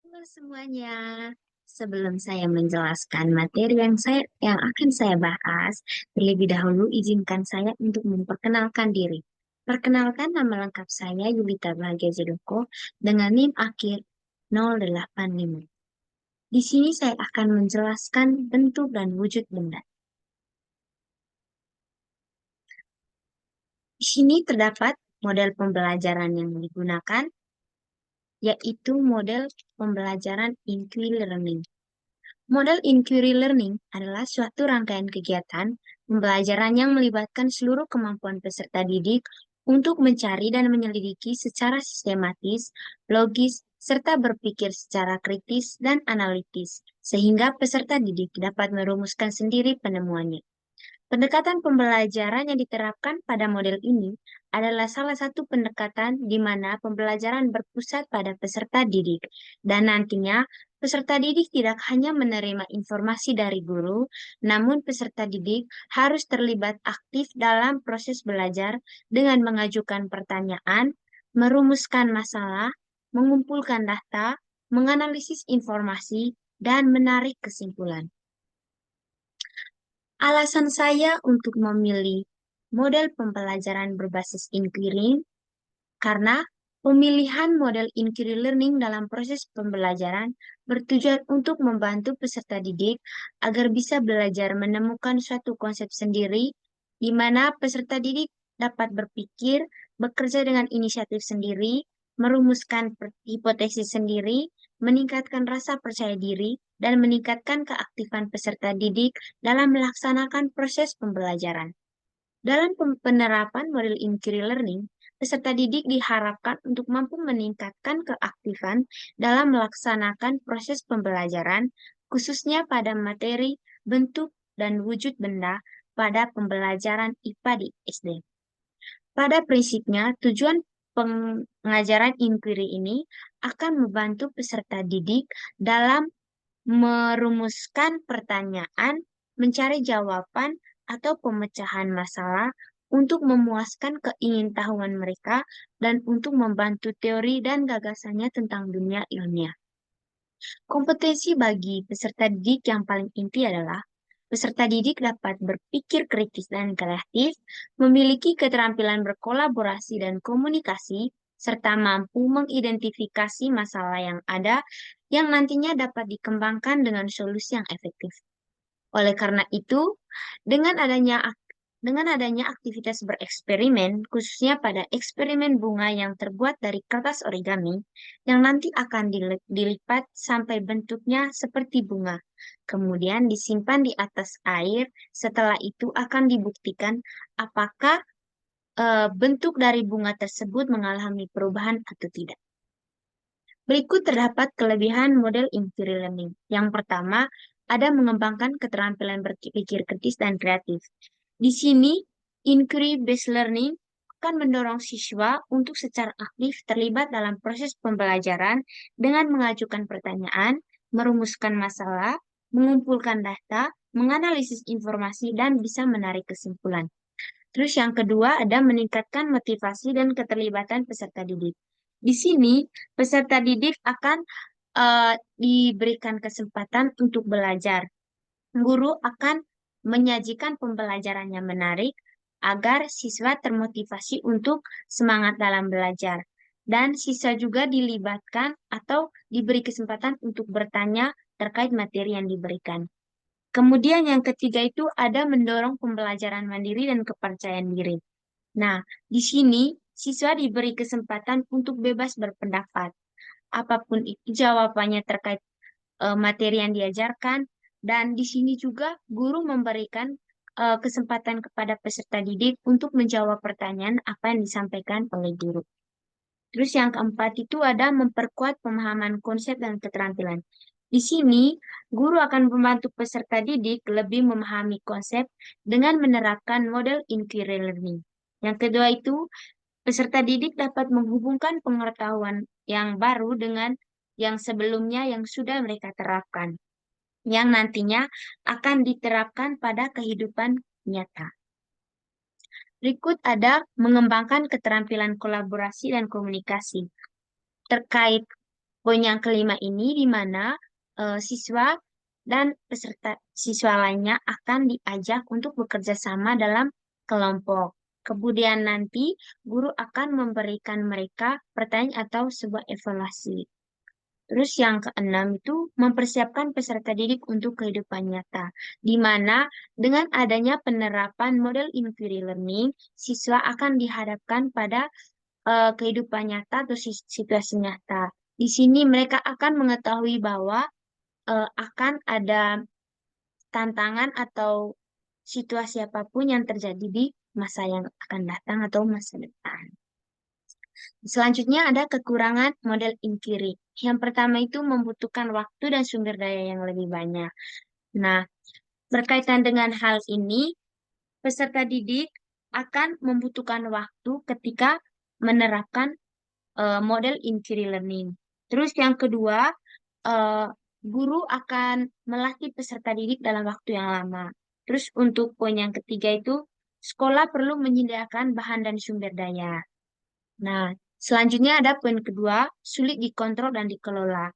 Halo semuanya. Sebelum saya menjelaskan materi yang akan saya bahas, terlebih dahulu izinkan saya untuk memperkenalkan diri. Perkenalkan, nama lengkap saya Yulita Bahagia Jedoko dengan NIM akhir 085. Di sini saya akan menjelaskan bentuk dan wujud benda. Di sini terdapat model pembelajaran yang digunakan, yaitu model pembelajaran inquiry learning. Model inquiry learning adalah suatu rangkaian kegiatan pembelajaran yang melibatkan seluruh kemampuan peserta didik untuk mencari dan menyelidiki secara sistematis, logis, serta berpikir secara kritis dan analitis, sehingga peserta didik dapat merumuskan sendiri penemuannya. Pendekatan pembelajaran yang diterapkan pada model ini adalah salah satu pendekatan di mana pembelajaran berpusat pada peserta didik, dan nantinya peserta didik tidak hanya menerima informasi dari guru, namun peserta didik harus terlibat aktif dalam proses belajar dengan mengajukan pertanyaan, merumuskan masalah, mengumpulkan data, menganalisis informasi, dan menarik kesimpulan. Alasan saya untuk memilih model pembelajaran berbasis inquiry karena pemilihan model inquiry learning dalam proses pembelajaran bertujuan untuk membantu peserta didik agar bisa belajar menemukan suatu konsep sendiri di mana peserta didik dapat berpikir, bekerja dengan inisiatif sendiri, merumuskan hipotesis sendiri, meningkatkan rasa percaya diri, dan meningkatkan keaktifan peserta didik dalam melaksanakan proses pembelajaran. Dalam penerapan model inquiry learning, peserta didik diharapkan untuk mampu meningkatkan keaktifan dalam melaksanakan proses pembelajaran, khususnya pada materi, bentuk, dan wujud benda pada pembelajaran IPA di SD. Pada prinsipnya, tujuan pengajaran inquiry ini akan membantu peserta didik dalam merumuskan pertanyaan, mencari jawaban, atau pemecahan masalah untuk memuaskan keingintahuan mereka dan untuk membantu teori dan gagasannya tentang dunia ilmiah. Kompetensi bagi peserta didik yang paling inti adalah peserta didik dapat berpikir kritis dan kreatif, memiliki keterampilan berkolaborasi dan komunikasi, serta mampu mengidentifikasi masalah yang ada yang nantinya dapat dikembangkan dengan solusi yang efektif. Oleh karena itu, dengan adanya aktivitas bereksperimen, khususnya pada eksperimen bunga yang terbuat dari kertas origami, yang nanti akan dilipat sampai bentuknya seperti bunga. Kemudian disimpan di atas air, setelah itu akan dibuktikan apakah bentuk dari bunga tersebut mengalami perubahan atau tidak. Berikut terdapat kelebihan model inquiry learning. Yang pertama, ada mengembangkan keterampilan berpikir kritis dan kreatif. Di sini, inquiry based learning akan mendorong siswa untuk secara aktif terlibat dalam proses pembelajaran dengan mengajukan pertanyaan, merumuskan masalah, mengumpulkan data, menganalisis informasi, dan bisa menarik kesimpulan. Terus yang kedua ada meningkatkan motivasi dan keterlibatan peserta didik. Di sini peserta didik akan diberikan kesempatan untuk belajar. Guru akan menyajikan pembelajaran yang menarik agar siswa termotivasi untuk semangat dalam belajar. Dan siswa juga dilibatkan atau diberi kesempatan untuk bertanya terkait materi yang diberikan. Kemudian yang ketiga itu ada mendorong pembelajaran mandiri dan kepercayaan diri. Nah, di sini siswa diberi kesempatan untuk bebas berpendapat. Apapun itu jawabannya terkait materi yang diajarkan, dan di sini juga guru memberikan kesempatan kepada peserta didik untuk menjawab pertanyaan apa yang disampaikan oleh guru. Terus yang keempat itu ada memperkuat pemahaman konsep dan keterampilan. Di sini, guru akan membantu peserta didik lebih memahami konsep dengan menerapkan model inquiry learning. Yang kedua itu, peserta didik dapat menghubungkan pengetahuan yang baru dengan yang sebelumnya yang sudah mereka terapkan, yang nantinya akan diterapkan pada kehidupan nyata. Berikut ada mengembangkan keterampilan kolaborasi dan komunikasi. Terkait poin yang kelima ini di mana siswa dan peserta siswa lainnya akan diajak untuk bekerja sama dalam kelompok. Kemudian nanti guru akan memberikan mereka pertanyaan atau sebuah evaluasi. Terus yang keenam itu mempersiapkan peserta didik untuk kehidupan nyata, di mana dengan adanya penerapan model inquiry learning, siswa akan dihadapkan pada kehidupan nyata atau situasi nyata. Di sini mereka akan mengetahui bahwa akan ada tantangan atau situasi apapun yang terjadi di masa yang akan datang atau masa depan. Selanjutnya ada kekurangan model inquiry. Yang pertama itu membutuhkan waktu dan sumber daya yang lebih banyak. Nah, berkaitan dengan hal ini, peserta didik akan membutuhkan waktu ketika menerapkan model inquiry learning. Terus yang kedua, eh, guru akan melatih peserta didik dalam waktu yang lama. Terus untuk poin yang ketiga itu, sekolah perlu menyediakan bahan dan sumber daya. Nah, selanjutnya ada poin kedua, sulit dikontrol dan dikelola.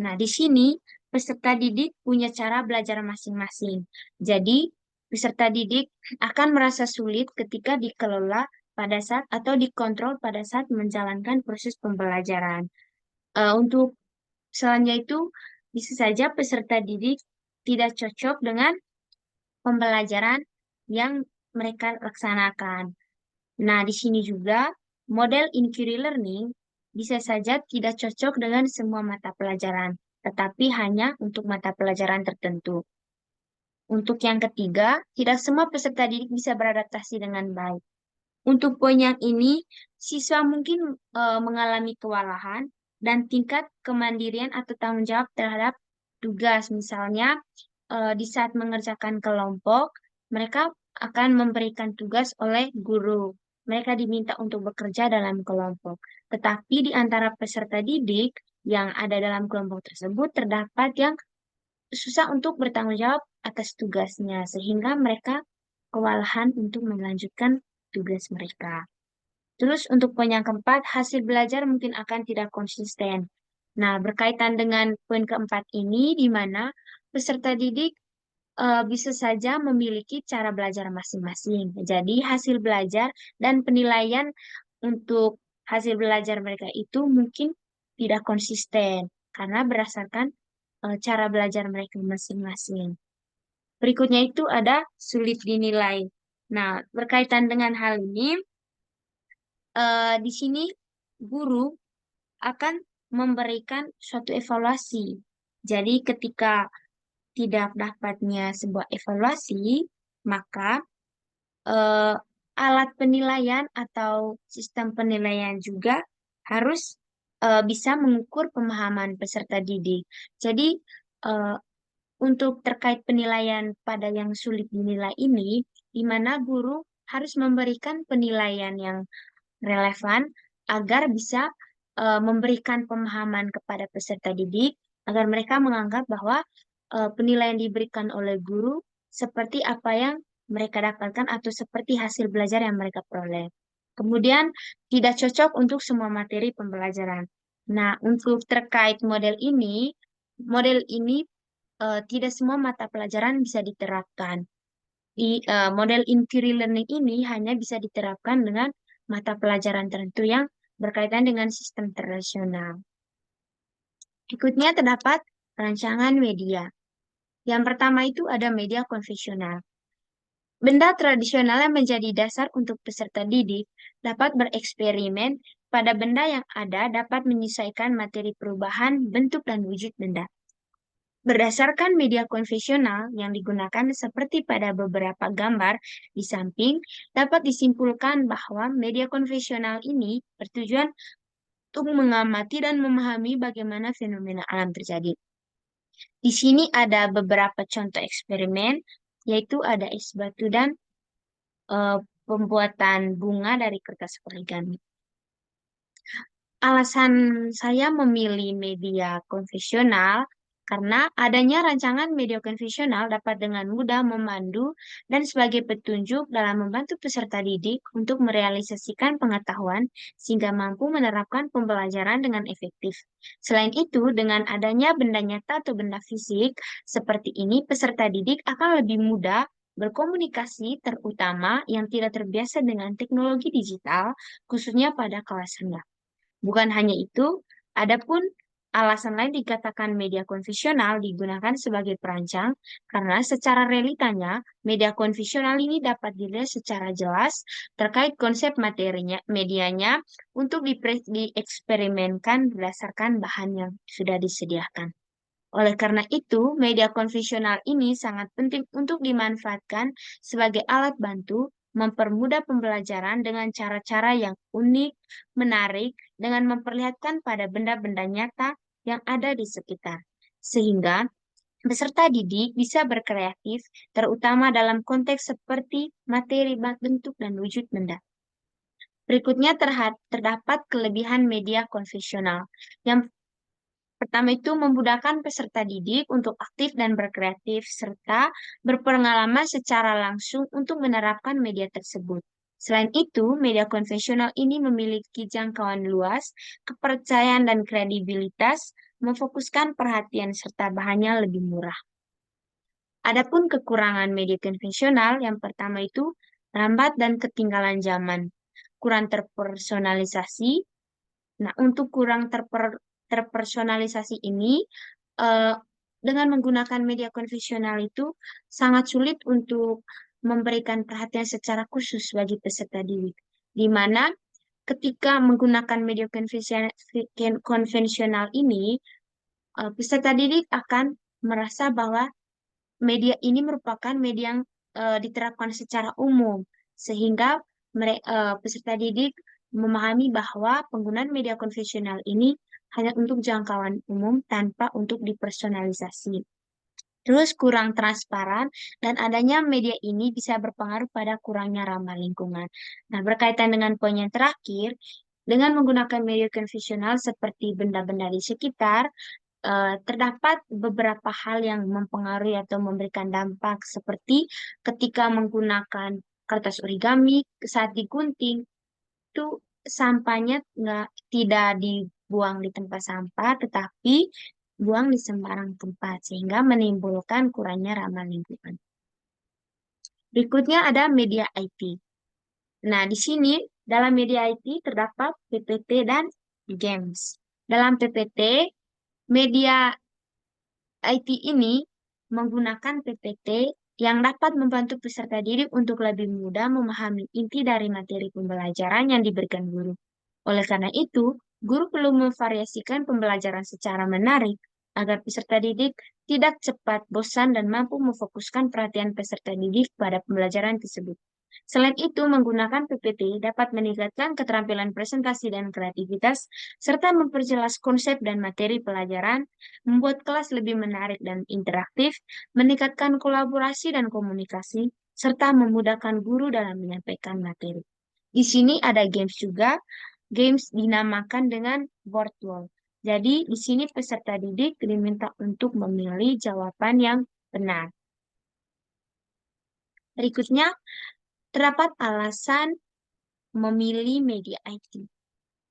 Nah, di sini peserta didik punya cara belajar masing-masing. Jadi, peserta didik akan merasa sulit ketika dikelola pada saat atau dikontrol pada saat menjalankan proses pembelajaran. Untuk selanjutnya itu, bisa saja peserta didik tidak cocok dengan pembelajaran yang mereka laksanakan. Nah, di sini juga model inquiry learning bisa saja tidak cocok dengan semua mata pelajaran, tetapi hanya untuk mata pelajaran tertentu. Untuk yang ketiga, tidak semua peserta didik bisa beradaptasi dengan baik. Untuk poin yang ini, siswa mungkin mengalami kewalahan dan tingkat kemandirian atau tanggung jawab terhadap tugas. Misalnya, di saat mengerjakan kelompok, mereka akan memberikan tugas oleh guru. Mereka diminta untuk bekerja dalam kelompok. Tetapi di antara peserta didik yang ada dalam kelompok tersebut terdapat yang susah untuk bertanggung jawab atas tugasnya, sehingga mereka kewalahan untuk melanjutkan tugas mereka. Terus untuk poin yang keempat, hasil belajar mungkin akan tidak konsisten. Nah, berkaitan dengan poin keempat ini, di mana peserta didik bisa saja memiliki cara belajar masing-masing. Jadi, hasil belajar dan penilaian untuk hasil belajar mereka itu mungkin tidak konsisten karena berdasarkan cara belajar mereka masing-masing. Berikutnya itu ada sulit dinilai. Nah, berkaitan dengan hal ini, di sini guru akan memberikan suatu evaluasi. Jadi, ketika tidak dapatnya sebuah evaluasi, maka eh, alat penilaian atau sistem penilaian juga harus bisa mengukur pemahaman peserta didik. Jadi, eh, untuk terkait penilaian pada yang sulit dinilai ini, di mana guru harus memberikan penilaian yang relevan agar bisa memberikan pemahaman kepada peserta didik, agar mereka menganggap bahwa penilaian diberikan oleh guru seperti apa yang mereka dapatkan atau seperti hasil belajar yang mereka peroleh. Kemudian, tidak cocok untuk semua materi pembelajaran. Nah, untuk terkait model ini tidak semua mata pelajaran bisa diterapkan. Model inquiry learning ini hanya bisa diterapkan dengan mata pelajaran tertentu yang berkaitan dengan sistem tradisional. Berikutnya terdapat rancangan media. Yang pertama itu ada media konvensional. Benda tradisional yang menjadi dasar untuk peserta didik dapat bereksperimen pada benda yang ada dapat menyesuaikan materi perubahan, bentuk, dan wujud benda. Berdasarkan media konvensional yang digunakan seperti pada beberapa gambar di samping, dapat disimpulkan bahwa media konvensional ini bertujuan untuk mengamati dan memahami bagaimana fenomena alam terjadi. Di sini ada beberapa contoh eksperimen, yaitu ada es batu dan eh, pembuatan bunga dari kertas origami. Alasan saya memilih media konvensional Karena adanya rancangan media konvensional dapat dengan mudah memandu dan sebagai petunjuk dalam membantu peserta didik untuk merealisasikan pengetahuan sehingga mampu menerapkan pembelajaran dengan efektif. Selain itu, dengan adanya benda nyata atau benda fisik seperti ini, peserta didik akan lebih mudah berkomunikasi, terutama yang tidak terbiasa dengan teknologi digital, khususnya pada kelas rendah. Bukan hanya itu, adapun alasan lain dikatakan media konvensional digunakan sebagai perancang karena secara realitanya media konvensional ini dapat dilihat secara jelas terkait konsep materinya, medianya untuk dieksperimenkan berdasarkan bahan yang sudah disediakan. Oleh karena itu, media konvensional ini sangat penting untuk dimanfaatkan sebagai alat bantu mempermudah pembelajaran dengan cara-cara yang unik, menarik, dengan memperlihatkan pada benda-benda nyata yang ada di sekitar. Sehingga peserta didik bisa berkreatif, terutama dalam konteks seperti materi, bentuk, dan wujud benda. Berikutnya terdapat kelebihan media konvensional. Yang pertama itu memudahkan peserta didik untuk aktif dan berkreatif serta berpengalaman secara langsung untuk menerapkan media tersebut. Selain itu, media konvensional ini memiliki jangkauan luas, kepercayaan dan kredibilitas, memfokuskan perhatian serta bahannya lebih murah. Adapun kekurangan media konvensional, yang pertama itu lambat dan ketinggalan zaman, kurang terpersonalisasi. Nah, untuk kurang terpersonalisasi ini, eh, dengan menggunakan media konvensional itu sangat sulit untuk memberikan perhatian secara khusus bagi peserta didik. Di mana ketika menggunakan media konvensional ini, peserta didik akan merasa bahwa media ini merupakan media yang diterapkan secara umum, sehingga peserta didik memahami bahwa penggunaan media konvensional ini hanya untuk jangkauan umum tanpa untuk dipersonalisasi. Terus kurang transparan dan adanya media ini bisa berpengaruh pada kurangnya ramah lingkungan. Nah, berkaitan dengan poin yang terakhir, dengan menggunakan media konvensional seperti benda-benda di sekitar, terdapat beberapa hal yang mempengaruhi atau memberikan dampak seperti ketika menggunakan kertas origami saat digunting itu sampahnya tidak dibuang di tempat sampah tetapi buang di sembarang tempat sehingga menimbulkan kurangnya ramah lingkungan. Berikutnya ada media IT. Nah, di sini dalam media IT terdapat PPT dan games. Dalam PPT, media IT ini menggunakan PPT yang dapat membantu peserta didik untuk lebih mudah memahami inti dari materi pembelajaran yang diberikan guru. Oleh karena itu, guru perlu memvariasikan pembelajaran secara menarik agar peserta didik tidak cepat bosan dan mampu memfokuskan perhatian peserta didik pada pembelajaran tersebut. Selain itu, menggunakan PPT dapat meningkatkan keterampilan presentasi dan kreativitas, serta memperjelas konsep dan materi pelajaran, membuat kelas lebih menarik dan interaktif, meningkatkan kolaborasi dan komunikasi, serta memudahkan guru dalam menyampaikan materi. Di sini ada games juga, games dinamakan dengan board wall. Jadi, di sini peserta didik diminta untuk memilih jawaban yang benar. Berikutnya, terdapat alasan memilih media IT.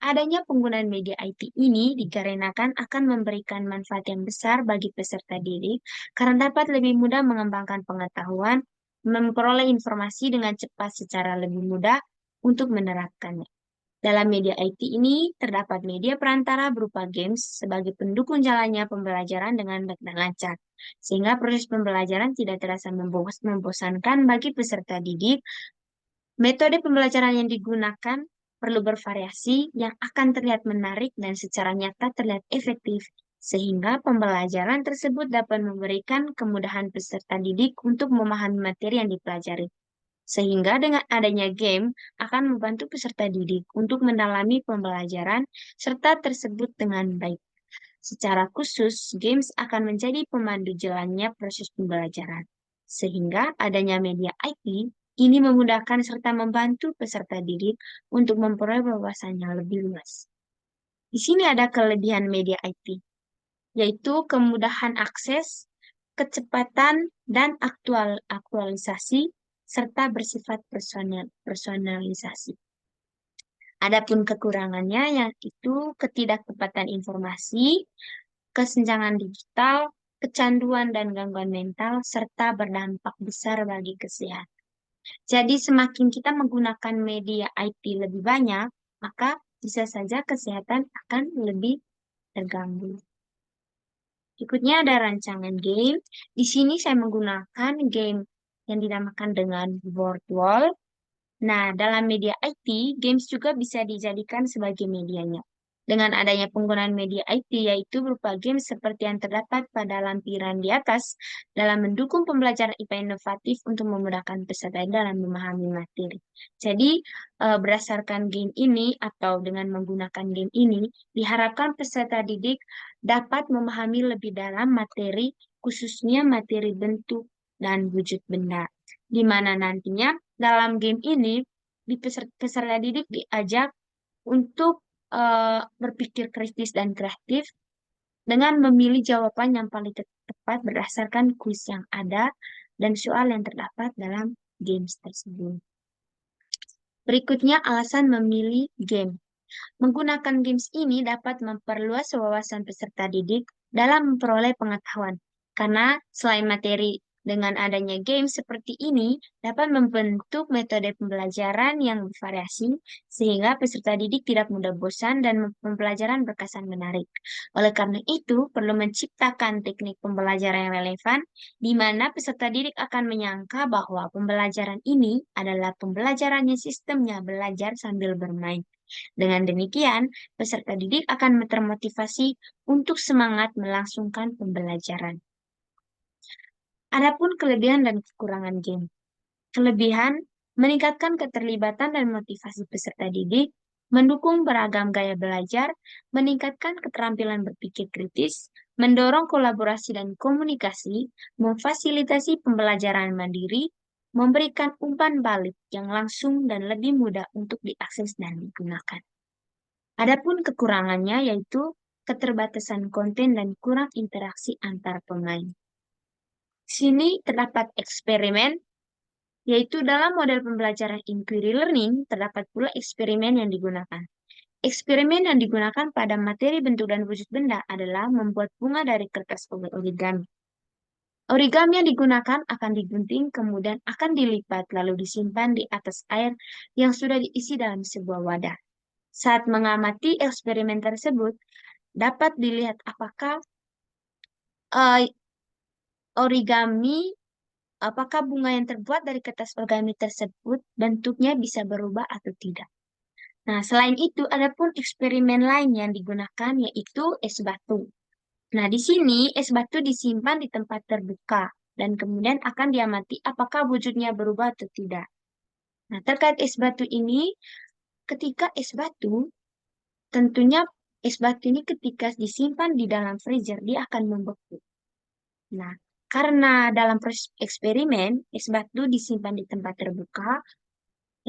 Adanya penggunaan media IT ini dikarenakan akan memberikan manfaat yang besar bagi peserta didik karena dapat lebih mudah mengembangkan pengetahuan, memperoleh informasi dengan cepat secara lebih mudah untuk menerapkannya. Dalam media IT ini terdapat media perantara berupa games sebagai pendukung jalannya pembelajaran dengan baik dan lancar, sehingga proses pembelajaran tidak terasa membosankan bagi peserta didik. Metode pembelajaran yang digunakan perlu bervariasi yang akan terlihat menarik dan secara nyata terlihat efektif, sehingga pembelajaran tersebut dapat memberikan kemudahan peserta didik untuk memahami materi yang dipelajari. Sehingga dengan adanya game akan membantu peserta didik untuk mendalami pembelajaran serta tersebut dengan baik. Secara khusus, games akan menjadi pemandu jalannya proses pembelajaran. Sehingga adanya media IT ini memudahkan serta membantu peserta didik untuk memperoleh wawasannya lebih luas. Di sini ada kelebihan media IT. yaitu kemudahan akses, kecepatan, dan aktualisasi, serta bersifat personalisasi. Adapun kekurangannya yaitu ketidaktepatan informasi, kesenjangan digital, kecanduan dan gangguan mental, serta berdampak besar bagi kesehatan. Jadi semakin kita menggunakan media IT lebih banyak, maka bisa saja kesehatan akan lebih terganggu. Berikutnya ada rancangan game. Di sini saya menggunakan game yang dinamakan dengan Board Wall. Nah, dalam media IT, games juga bisa dijadikan sebagai medianya. Dengan adanya penggunaan media IT, yaitu berupa game seperti yang terdapat pada lampiran di atas, dalam mendukung pembelajaran IPA inovatif untuk memudahkan peserta dalam memahami materi. Jadi, berdasarkan game ini atau dengan menggunakan game ini, diharapkan peserta didik dapat memahami lebih dalam materi, khususnya materi bentuk dan wujud benda, di mana nantinya dalam game ini peserta didik diajak untuk berpikir kritis dan kreatif dengan memilih jawaban yang paling tepat berdasarkan kuis yang ada dan soal yang terdapat dalam games tersebut. Berikutnya alasan memilih game. Menggunakan games ini dapat memperluas wawasan peserta didik dalam memperoleh pengetahuan. Karena selain materi, dengan adanya game seperti ini dapat membentuk metode pembelajaran yang bervariasi sehingga peserta didik tidak mudah bosan dan pembelajaran berkesan menarik. Oleh karena itu, perlu menciptakan teknik pembelajaran yang relevan di mana peserta didik akan menyangka bahwa pembelajaran ini adalah pembelajarannya sistemnya belajar sambil bermain. Dengan demikian, peserta didik akan termotivasi untuk semangat melangsungkan pembelajaran. Adapun kelebihan dan kekurangan game. Kelebihan, meningkatkan keterlibatan dan motivasi peserta didik, mendukung beragam gaya belajar, meningkatkan keterampilan berpikir kritis, mendorong kolaborasi dan komunikasi, memfasilitasi pembelajaran mandiri, memberikan umpan balik yang langsung dan lebih mudah untuk diakses dan digunakan. Adapun kekurangannya yaitu keterbatasan konten dan kurang interaksi antar pemain. Di sini terdapat eksperimen, yaitu dalam model pembelajaran inquiry learning terdapat pula eksperimen yang digunakan. Eksperimen yang digunakan pada materi bentuk dan wujud benda adalah membuat bunga dari kertas origami. Origami yang digunakan akan digunting, kemudian akan dilipat, lalu disimpan di atas air yang sudah diisi dalam sebuah wadah. Saat mengamati eksperimen tersebut, dapat dilihat apakah apakah bunga yang terbuat dari kertas origami tersebut bentuknya bisa berubah atau tidak. Nah, selain itu, ada pun eksperimen lain yang digunakan yaitu es batu. Nah, di sini es batu disimpan di tempat terbuka dan kemudian akan diamati apakah wujudnya berubah atau tidak. Nah, terkait es batu ini, ketika es batu, tentunya es batu ini ketika disimpan di dalam freezer, dia akan membeku. Nah, karena dalam proses eksperimen, es batu disimpan di tempat terbuka,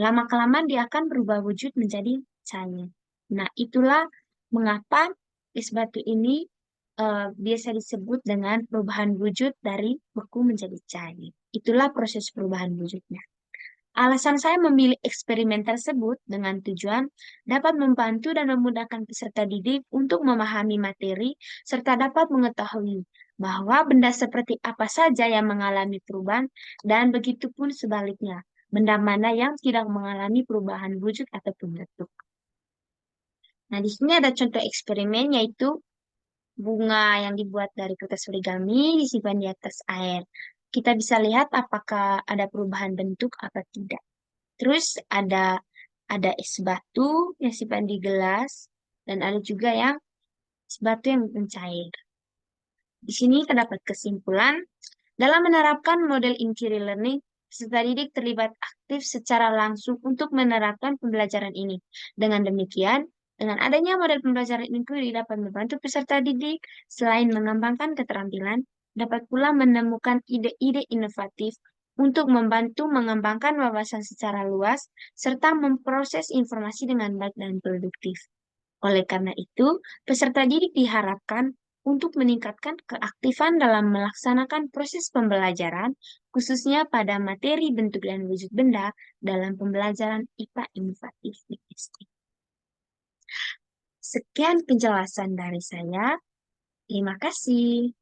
lama-kelamaan dia akan berubah wujud menjadi cair. Nah, itulah mengapa es batu ini biasa disebut dengan perubahan wujud dari beku menjadi cair. Itulah proses perubahan wujudnya. Alasan saya memilih eksperimen tersebut dengan tujuan dapat membantu dan memudahkan peserta didik untuk memahami materi serta dapat mengetahui bahwa benda seperti apa saja yang mengalami perubahan dan begitu pun sebaliknya, benda mana yang tidak mengalami perubahan wujud ataupun bentuk. Nah, di sini ada contoh eksperimen yaitu bunga yang dibuat dari kertas origami disimpan di atas air. Kita bisa lihat apakah ada perubahan bentuk atau tidak. Terus ada es batu yang simpan di gelas dan ada juga yang es batu yang mencair. Di sini terdapat kesimpulan dalam menerapkan model inquiry learning, peserta didik terlibat aktif secara langsung untuk menerapkan pembelajaran ini. Dengan demikian, dengan adanya model pembelajaran inquiry dapat membantu peserta didik selain mengembangkan keterampilan, dapat pula menemukan ide-ide inovatif untuk membantu mengembangkan wawasan secara luas, serta memproses informasi dengan baik dan produktif. Oleh karena itu, peserta didik diharapkan untuk meningkatkan keaktifan dalam melaksanakan proses pembelajaran, khususnya pada materi bentuk dan wujud benda dalam pembelajaran IPA inovatif di SD. Sekian penjelasan dari saya. Terima kasih.